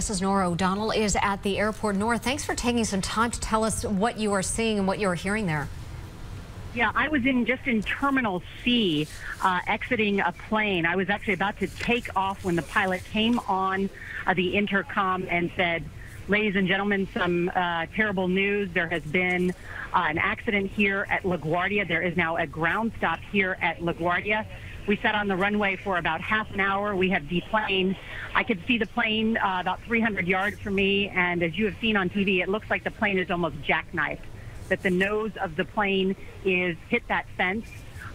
This Nora O'Donnell is at the airport. Nora, thanks for taking some time to tell us what you are seeing and what you are hearing there. Yeah, I was just in Terminal C, exiting a plane. I was actually about to take off when the pilot came on the intercom and said, "Ladies and gentlemen, some terrible news. There has been an accident here at LaGuardia. There is now a ground stop here at LaGuardia." We sat on the runway for about half an hour. We have deplaned. I could see the plane about 300 yards from me, and as you have seen on TV, it looks like the plane is almost jackknifed, that the nose of the plane is hit that fence.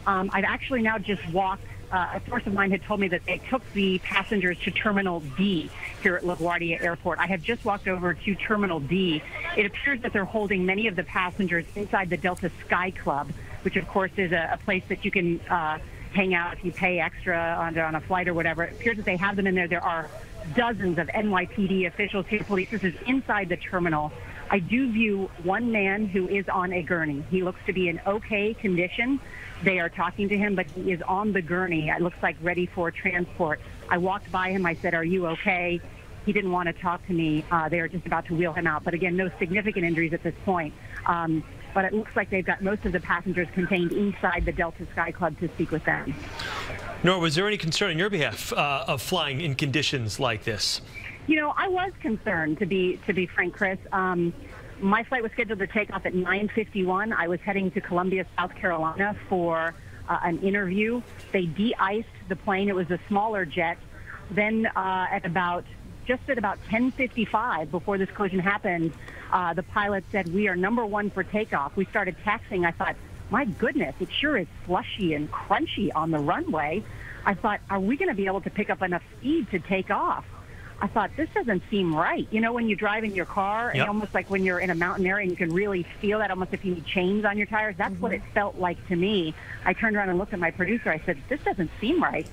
I've actually now just walked. A source of mine had told me that they took the passengers to Terminal D here at LaGuardia Airport. I have just walked over to Terminal D. It appears that they're holding many of the passengers inside the Delta Sky Club, which of course is a place that you can hang out if you pay extra on a flight or whatever. It appears that they have them in there. There are dozens of NYPD officials here, police. This is inside the terminal. I do view one man who is on a gurney. He looks to be in okay condition. They are talking to him, but he is on the gurney. It looks like ready for transport. I walked by him. I said, "Are you okay?" He didn't want to talk to me. They are just about to wheel him out. But again, no significant injuries at this point. But it looks like they've got most of the passengers contained inside the Delta Sky Club to speak with them. Nora, was there any concern on your behalf of flying in conditions like this? You know, I was concerned, to be frank, Chris. My flight was scheduled to take off at 9:51. I was heading to Columbia, South Carolina for an interview. They de-iced the plane. It was a smaller jet. Then at about 10:55, before this collision happened, the pilot said, "We are #1 for takeoff." We started taxiing. I thought, my goodness, it sure is slushy and crunchy on the runway. I thought, are we going to be able to pick up enough speed to take off? I thought, this doesn't seem right. You know, when you drive in your car, Yep. and almost like when you're in a mountain area and you can really feel that, almost if you need chains on your tires. That's what it felt like to me. I turned around and looked at my producer. I said, this doesn't seem right.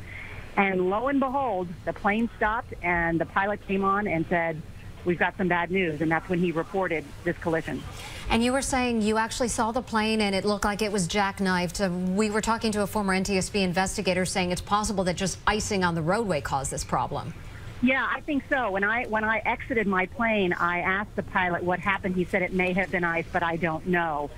And lo and behold, the plane stopped and the pilot came on and said, "We've got some bad news." And that's when he reported this collision. And you were saying you actually saw the plane and it looked like it was jackknifed. We were talking to a former NTSB investigator saying it's possible that just icing on the roadway caused this problem. Yeah, I think so. When I exited my plane, I asked the pilot what happened. He said it may have been ice, but I don't know.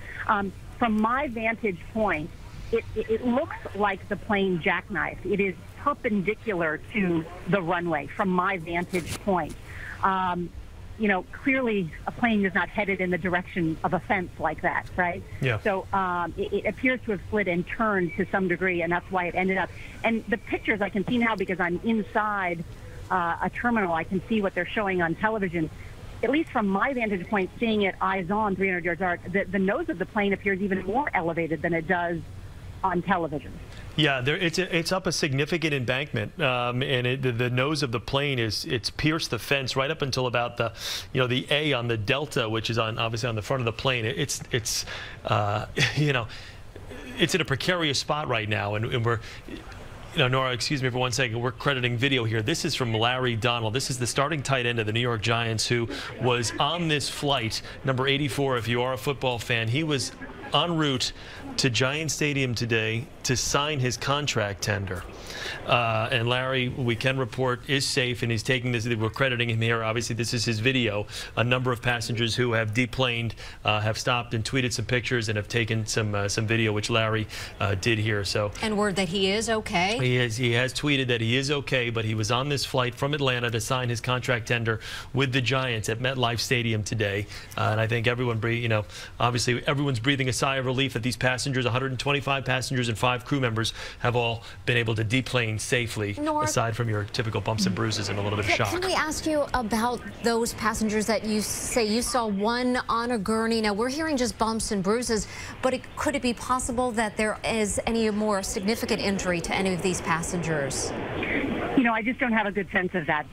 From my vantage point, it looks like the plane jackknifed. It is perpendicular to the runway from my vantage point. You know, clearly a plane is not headed in the direction of a fence like that, right? Yeah. So it appears to have slid and turned to some degree, and that's why it ended up. And the pictures I can see now because I'm inside a terminal. I can see what they're showing on television. At least from my vantage point, seeing it eyes on 300 yards out, the nose of the plane appears even more elevated than it does on television. Yeah, it's up a significant embankment, and the nose of the plane it's pierced the fence right up until about the A on the Delta, which is obviously on the front of the plane. It's you know, it's in a precarious spot right now, and we're. Nora, excuse me for 1 second. We're crediting video here. This is from Larry Donald. This is the starting tight end of the New York Giants who was on this flight, number 84, if you are a football fan. He was en route to Giant Stadium today to sign his contract tender. And Larry, we can report, is safe, and he's taking this. We're crediting him here. Obviously, this is his video. A number of passengers who have deplaned have stopped and tweeted some pictures and have taken some video, which Larry did here. So. And word that he is okay. He has tweeted that he is okay, but he was on this flight from Atlanta to sign his contract tender with the Giants at MetLife Stadium today. And I think everyone, obviously, everyone's breathing a sigh of relief that these passengers, 125 passengers and 5 crew members, have all been able to deplane safely, aside from your typical bumps and bruises and a little bit of shock. Can we ask you about those passengers that you say you saw one on a gurney? Now, we're hearing just bumps and bruises, but could it be possible that there is any more significant injury to any of these passengers? You know, I just don't have a good sense of that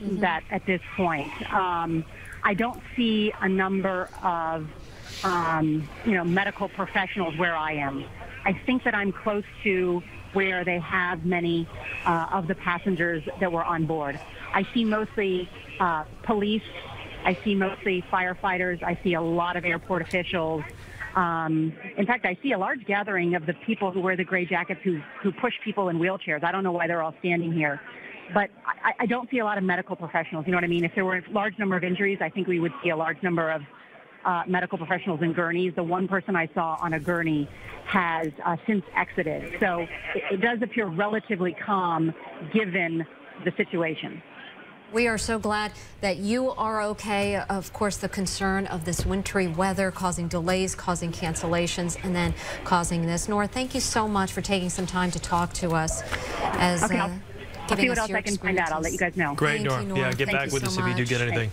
at this point. I don't see a number of medical professionals where I am. I think that I'm close to where they have many of the passengers that were on board. I see mostly police. I see mostly firefighters. I see a lot of airport officials. In fact, I see a large gathering of the people who wear the gray jackets who push people in wheelchairs. I don't know why they're all standing here. But I don't see a lot of medical professionals. You know what I mean? If there were a large number of injuries, I think we would see a large number of medical professionals in gurneys. The one person I saw on a gurney has since exited. So it does appear relatively calm given the situation. We are so glad that you are okay. Of course, the concern of this wintry weather causing delays, causing cancellations, and then causing this. Nora, thank you so much for taking some time to talk to us. Okay, I'll see what else I can find out. I'll let you guys know. Great, Nora. Nora. Yeah, get back with us if you do get anything.